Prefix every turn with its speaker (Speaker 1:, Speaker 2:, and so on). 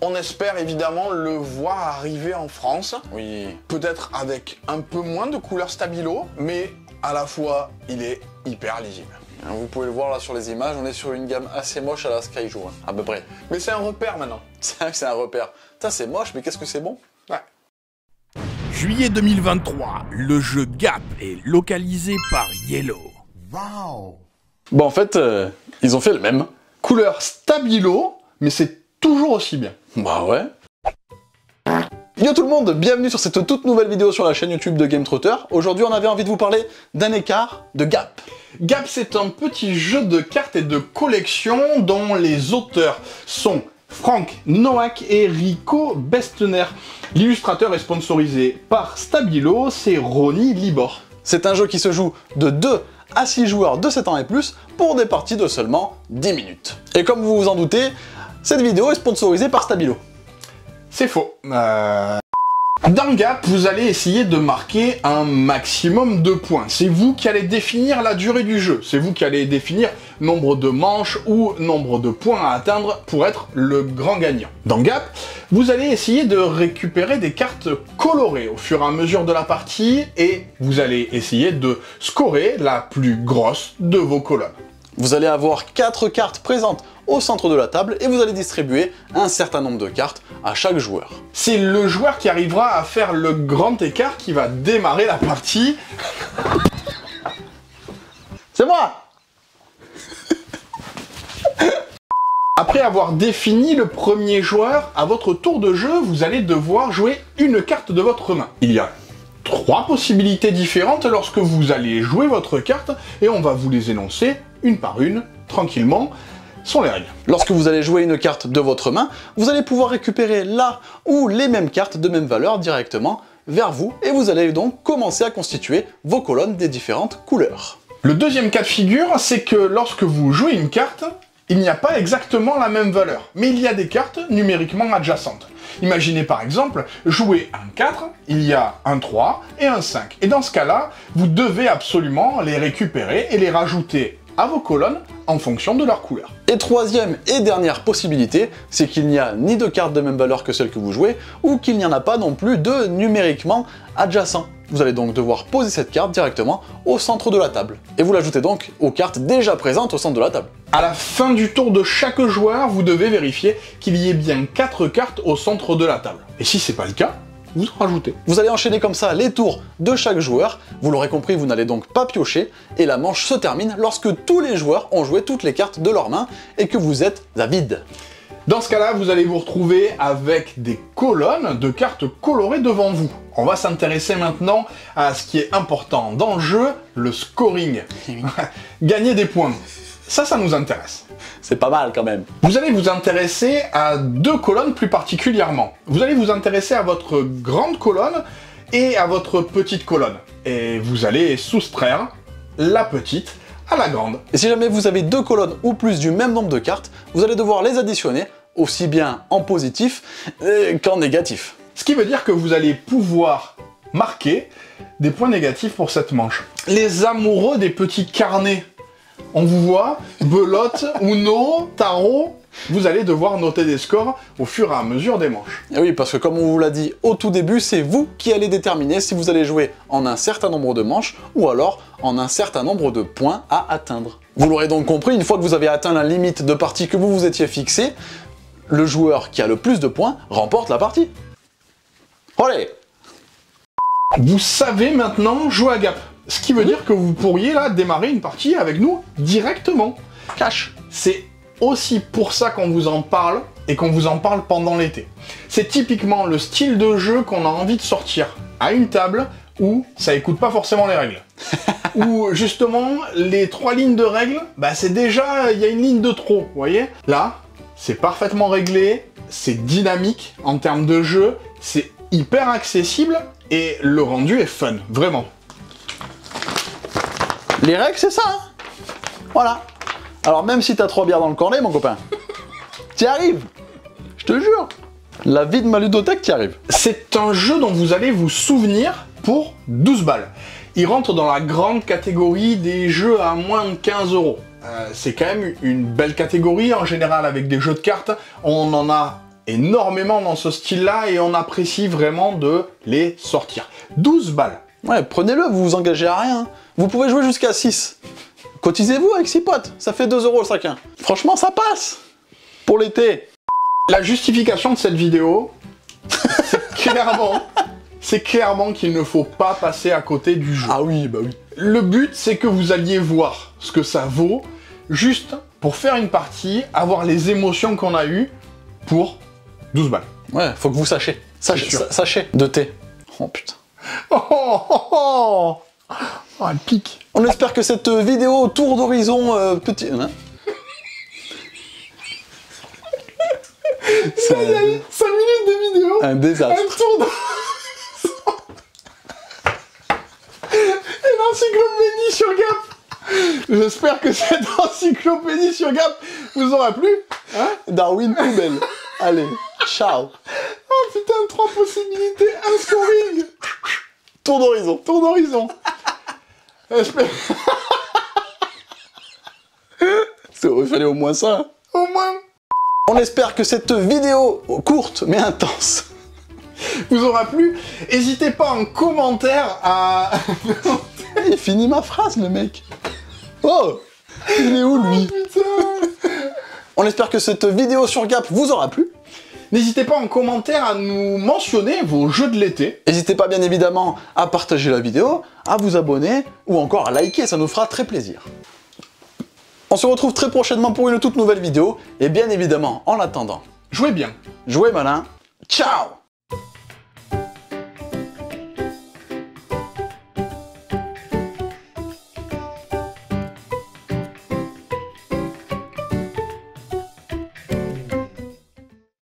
Speaker 1: On espère évidemment le voir arriver en France.
Speaker 2: Oui.
Speaker 1: Peut-être avec un peu moins de couleurs stabilo, mais à la fois, il est hyper lisible.
Speaker 2: Vous pouvez le voir là sur les images, on est sur une gamme assez moche à la Skyjo, hein, à peu près.
Speaker 1: Mais c'est un repère maintenant.
Speaker 2: C'est vrai que c'est un repère. Putain, c'est moche, mais qu'est-ce que c'est bon?
Speaker 1: Ouais.
Speaker 3: Juillet 2023, le jeu Gap est localisé par Yellow.
Speaker 1: Waouh.
Speaker 2: Bon, en fait, ils ont fait le même.
Speaker 1: Couleur stabilo, mais c'est toujours aussi bien.
Speaker 2: Bah ouais. Yo tout le monde, bienvenue sur cette toute nouvelle vidéo sur la chaîne YouTube de Game Trotter. Aujourd'hui, on avait envie de vous parler d'un écart de Gap.
Speaker 1: Gap, c'est un petit jeu de cartes et de collection dont les auteurs sont Frank Nowak et Rico Bestener. L'illustrateur est sponsorisé par Stabilo, c'est Ronnie Libor.
Speaker 2: C'est un jeu qui se joue de 2 à 6 joueurs de 7 ans et plus pour des parties de seulement 10 minutes. Et comme vous vous en doutez, cette vidéo est sponsorisée par Stabilo.
Speaker 1: C'est faux. Dans Gap, vous allez essayer de marquer un maximum de points. C'est vous qui allez définir la durée du jeu. C'est vous qui allez définir nombre de manches ou nombre de points à atteindre pour être le grand gagnant. Dans Gap, vous allez essayer de récupérer des cartes colorées au fur et à mesure de la partie et vous allez essayer de scorer la plus grosse de vos colonnes.
Speaker 2: Vous allez avoir 4 cartes présentes au centre de la table et vous allez distribuer un certain nombre de cartes à chaque joueur.
Speaker 1: C'est le joueur qui arrivera à faire le grand écart qui va démarrer la partie.
Speaker 2: C'est moi!
Speaker 1: Après avoir défini le premier joueur, à votre tour de jeu, vous allez devoir jouer une carte de votre main. Il y a 3 possibilités différentes lorsque vous allez jouer votre carte et on va vous les énoncer une par une, tranquillement. Sont les règles.
Speaker 2: Lorsque vous allez jouer une carte de votre main, vous allez pouvoir récupérer la ou les mêmes cartes de même valeur directement vers vous et vous allez donc commencer à constituer vos colonnes des différentes couleurs.
Speaker 1: Le deuxième cas de figure, c'est que lorsque vous jouez une carte, il n'y a pas exactement la même valeur, mais il y a des cartes numériquement adjacentes. Imaginez par exemple, jouer un 4, il y a un 3 et un 5. Et dans ce cas-là, vous devez absolument les récupérer et les rajouter à vos colonnes en fonction de leur couleur.
Speaker 2: Et troisième et dernière possibilité, c'est qu'il n'y a ni de cartes de même valeur que celle que vous jouez, ou qu'il n'y en a pas non plus de numériquement adjacent. Vous allez donc devoir poser cette carte directement au centre de la table. Et vous l'ajoutez donc aux cartes déjà présentes au centre de la table.
Speaker 1: À la fin du tour de chaque joueur, vous devez vérifier qu'il y ait bien 4 cartes au centre de la table. Et si c'est pas le cas, vous en rajoutez.
Speaker 2: Vous allez enchaîner comme ça les tours de chaque joueur, vous l'aurez compris, vous n'allez donc pas piocher, et la manche se termine lorsque tous les joueurs ont joué toutes les cartes de leur main et que vous êtes à vide.
Speaker 1: Dans ce cas-là, vous allez vous retrouver avec des colonnes de cartes colorées devant vous. On va s'intéresser maintenant à ce qui est important dans le jeu, le scoring. Gagner des points. Ça nous intéresse.
Speaker 2: C'est pas mal quand même.
Speaker 1: Vous allez vous intéresser à 2 colonnes plus particulièrement. Vous allez vous intéresser à votre grande colonne et à votre petite colonne. Et vous allez soustraire la petite à la grande.
Speaker 2: Et si jamais vous avez 2 colonnes ou plus du même nombre de cartes, vous allez devoir les additionner, aussi bien en positif qu'en négatif.
Speaker 1: Ce qui veut dire que vous allez pouvoir marquer des points négatifs pour cette manche. Les amoureux des petits carnets, on vous voit, belote, Uno, tarot, vous allez devoir noter des scores au fur et à mesure des manches.
Speaker 2: Et oui, parce que comme on vous l'a dit au tout début, c'est vous qui allez déterminer si vous allez jouer en un certain nombre de manches ou alors en un certain nombre de points à atteindre. Vous l'aurez donc compris, une fois que vous avez atteint la limite de partie que vous vous étiez fixée, le joueur qui a le plus de points remporte la partie. Allez!
Speaker 1: Vous savez maintenant jouer à Gap. Ce qui veut dire que vous pourriez là démarrer une partie avec nous directement.
Speaker 2: Cash!
Speaker 1: C'est aussi pour ça qu'on vous en parle et qu'on vous en parle pendant l'été. C'est typiquement le style de jeu qu'on a envie de sortir à une table où ça écoute pas forcément les règles. Où justement les 3 lignes de règles, bah c'est déjà, il y a une ligne de trop, vous voyez? Là, c'est parfaitement réglé, c'est dynamique en termes de jeu, c'est hyper accessible et le rendu est fun, vraiment.
Speaker 2: Les règles, c'est ça, hein. Voilà. Alors même si t'as 3 bières dans le cornet, mon copain, t'y arrives. Je te jure. La vie de ma ludothèque, t'y arrive.
Speaker 1: C'est un jeu dont vous allez vous souvenir pour 12 balles. Il rentre dans la grande catégorie des jeux à moins de 15 €. C'est quand même une belle catégorie, en général avec des jeux de cartes, on en a énormément dans ce style-là et on apprécie vraiment de les sortir. 12 balles.
Speaker 2: Ouais, prenez-le, vous vous engagez à rien. Vous pouvez jouer jusqu'à 6. Cotisez-vous avec 6 potes, ça fait 2 € chacun. Franchement, ça passe pour l'été.
Speaker 1: La justification de cette vidéo, c'est clairement qu'il ne faut pas passer à côté du jeu.
Speaker 2: Ah oui, bah oui.
Speaker 1: Le but, c'est que vous alliez voir ce que ça vaut, juste pour faire une partie, avoir les émotions qu'on a eues pour 12 balles.
Speaker 2: Ouais, faut que vous sachiez. Sachez de thé. Oh putain.
Speaker 1: Oh, elle pique.
Speaker 2: On espère que cette vidéo tour d'horizon petit... Hein
Speaker 1: 5 minutes de vidéo.
Speaker 2: Un désastre.
Speaker 1: Un tour de... Une encyclopédie sur Gap. J'espère que cette encyclopédie sur Gap vous aura plu. Hein?
Speaker 2: Darwin poubelle. Allez, ciao.
Speaker 1: Oh putain, 3 possibilités, un scoring.
Speaker 2: Tour d'horizon.
Speaker 1: Tour d'horizon. J'espère...
Speaker 2: Il fallait au moins ça.
Speaker 1: Au moins...
Speaker 2: On espère que cette vidéo courte mais intense
Speaker 1: vous aura plu. N'hésitez pas en commentaire à...
Speaker 2: Il finit ma phrase, le mec. Oh, il est où, lui?
Speaker 1: Oh, putain.
Speaker 2: On espère que cette vidéo sur Gap vous aura plu.
Speaker 1: N'hésitez pas en commentaire à nous mentionner vos jeux de l'été.
Speaker 2: N'hésitez pas bien évidemment à partager la vidéo, à vous abonner ou encore à liker, ça nous fera très plaisir. On se retrouve très prochainement pour une toute nouvelle vidéo et bien évidemment, en attendant,
Speaker 1: Jouez bien.
Speaker 2: jouez malin. Ciao!